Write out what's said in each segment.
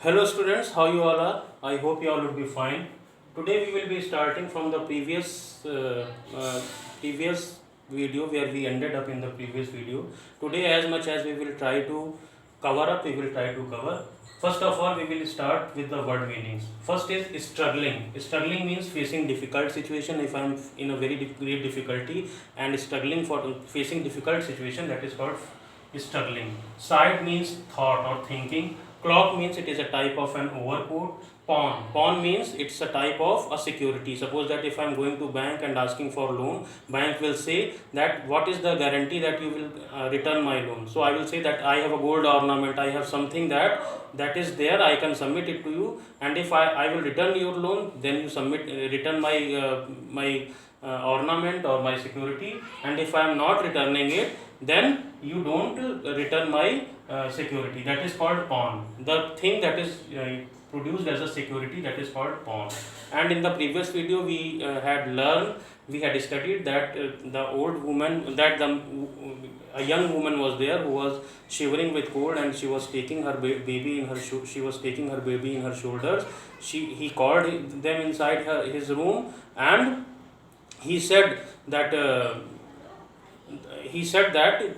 Hello students, how you all are? I hope you all will be fine. Today we will be starting from the previous video where we ended up in the previous video. Today, as much as we will try to cover up, we will try to cover. First of all, we will start with the word meanings. First is struggling. Struggling means facing difficult situation. If I am in a very great difficulty and struggling for facing difficult situation, that is called struggling. Side means thought or thinking. Clock means it is a type of an overcoat. Pawn means it's a type of a security. Suppose that if I am going to bank and asking for loan, bank will say that what is the guarantee that you will return my loan. So I will say that I have a gold ornament, I have something that is there, I can submit it to you, and if I will return your loan, then you return my ornament or my security, and if I am not returning it, then you don't return my security. That is called pawn. The thing that is produced as a security, that is called pawn. And in the previous video we had studied that the old woman, that a young woman was there who was shivering with cold, and she was taking her baby in her she was taking her baby in her shoulders. He called them inside his room, and he said that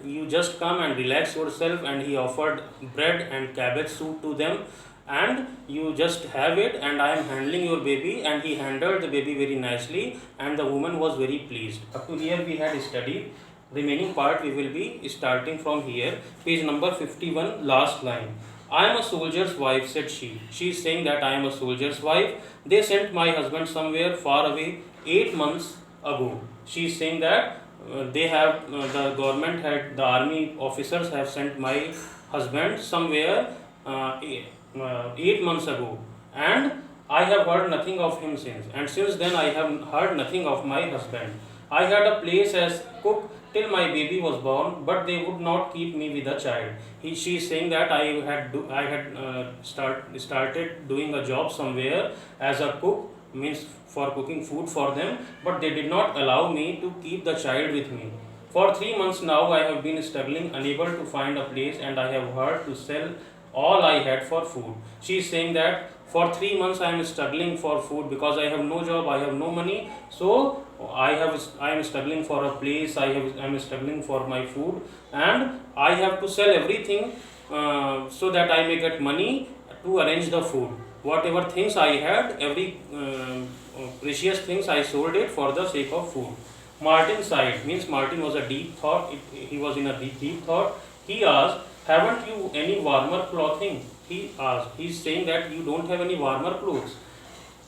you just come and relax yourself, and he offered bread and cabbage soup to them, and you just have it, and I am handling your baby. And he handled the baby very nicely, and the woman was very pleased. Up to here we had studied. Remaining part we will be starting from here, page number 51, last line. I am a soldier's wife, said she. She is saying that I am a soldier's wife. They sent my husband somewhere far away 8 months ago. She is saying that the government the army officers have sent my husband somewhere 8 months ago, and I have heard nothing of him since, and since then I have heard nothing of my husband. I had a place as cook till my baby was born, but they would not keep me with a child. She is saying that I had started doing a job somewhere as a cook, means for cooking food for them, but they did not allow me to keep the child with me. For 3 months now I have been struggling, unable to find a place, and I have had to sell all I had for food. She is saying that for 3 months I am struggling for food because I have no job, I have no money, so I am struggling for a place, I am struggling for my food, and I have to sell everything so that I may get money to arrange the food. Whatever things I had, every precious things, I sold it for the sake of food. Martin sighed, means Martin was a deep thought. He was in a deep thought. He asked, haven't you any warmer clothing? He asked. He is saying that you don't have any warmer clothes.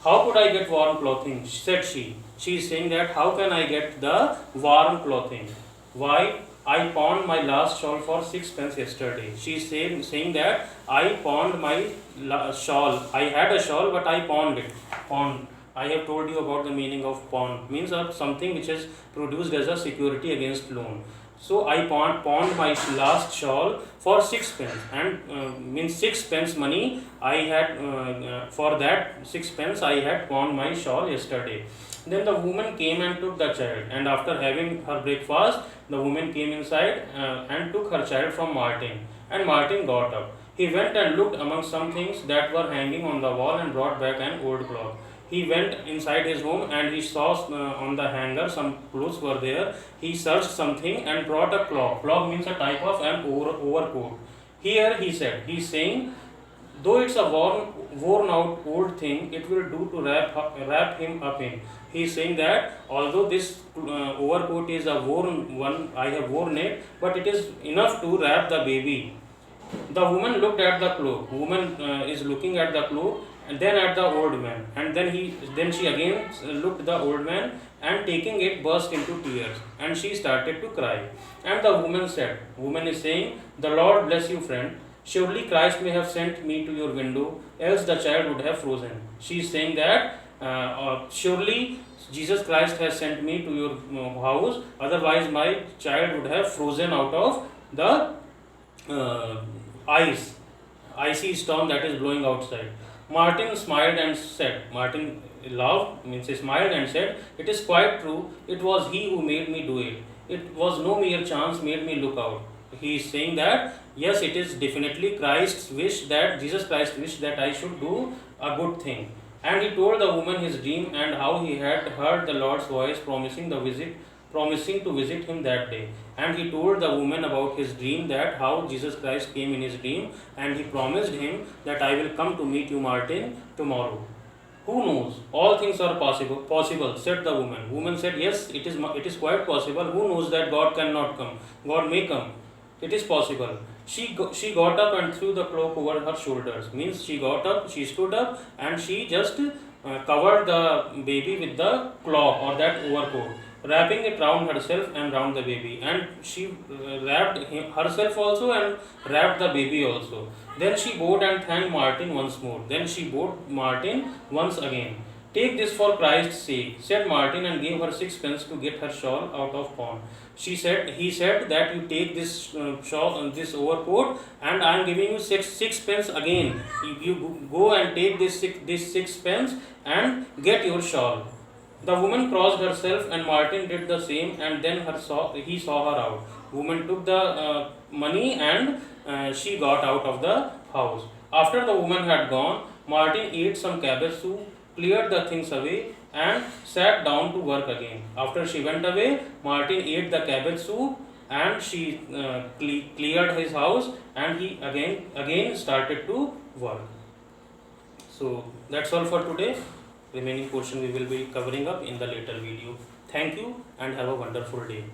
How could I get warm clothing? Said she. She is saying that how can I get the warm clothing? Why? I pawned my last shawl for 6 pence yesterday. She is saying that I pawned my shawl. I had a shawl, but I pawned it. Pawned. I have told you about the meaning of pawn. Means of something which is produced as a security against loan. So I pawned my last shawl for 6 pence, and means 6 pence money I had for that 6 pence I had pawned my shawl yesterday. Then the woman came and took the child, and after having her breakfast, the woman came inside and took her child from Martin. And Martin got up. He went and looked among some things that were hanging on the wall and brought back an old cloth. He went inside his home, and he saw on the hanger some clothes were there. He searched something and brought a cloak. Cloak means a type of an overcoat. Here he said, he is saying, though it's a worn out old thing, it will do to wrap him up in. He is saying that although this overcoat is a worn one, I have worn it, but it is enough to wrap the baby. The woman looked at the cloak. Woman is looking at the cloak, and then at the old man, and then she again looked the old man, and taking it burst into tears, and she started to cry. And the woman is saying, the Lord bless you, friend. Surely Christ may have sent me to your window, else the child would have frozen. She is saying that surely Jesus Christ has sent me to your house, otherwise my child would have frozen out of the icy storm that is blowing outside. Martin smiled and said, Martin laughed, means he smiled and said, it is quite true, it was he who made me do it. It was no mere chance made me look out. he is saying that yes, it is definitely Christ's wish, that Jesus Christ wished that I should do a good thing. And he told the woman his dream and how he had heard the Lord's voice promising to visit him that day. And he told the woman about his dream, that how Jesus Christ came in his dream and he promised him that I will come to meet you, Martin, tomorrow. Who knows? All things are possible, said the woman. Woman said, yes, it is quite possible. Who knows that God cannot come? God may come. It is possible. She got up and threw the cloak over her shoulders. Means she got up, she stood up, and she just covered the baby with the cloak or that overcoat, wrapping it round herself and round the baby. And she wrapped herself also and wrapped the baby also. Then she bowed and thanked Martin once more. Then she bowed Martin once again. Take this for Christ's sake, said Martin, and gave her sixpence to get her shawl out of pawn. He said that you take this shawl, this overcoat, and I am giving you sixpence again. You go and take this sixpence and get your shawl. The woman crossed herself, and Martin did the same, and then he saw her out. Woman took the money, and she got out of the house. After the woman had gone, Martin ate some cabbage soup, cleared the things away, and sat down to work again. After she went away, Martin ate the cabbage soup, and she cleared his house, and he again started to work. So that's all for today. Remaining portion we will be covering up in the later video. Thank you and have a wonderful day.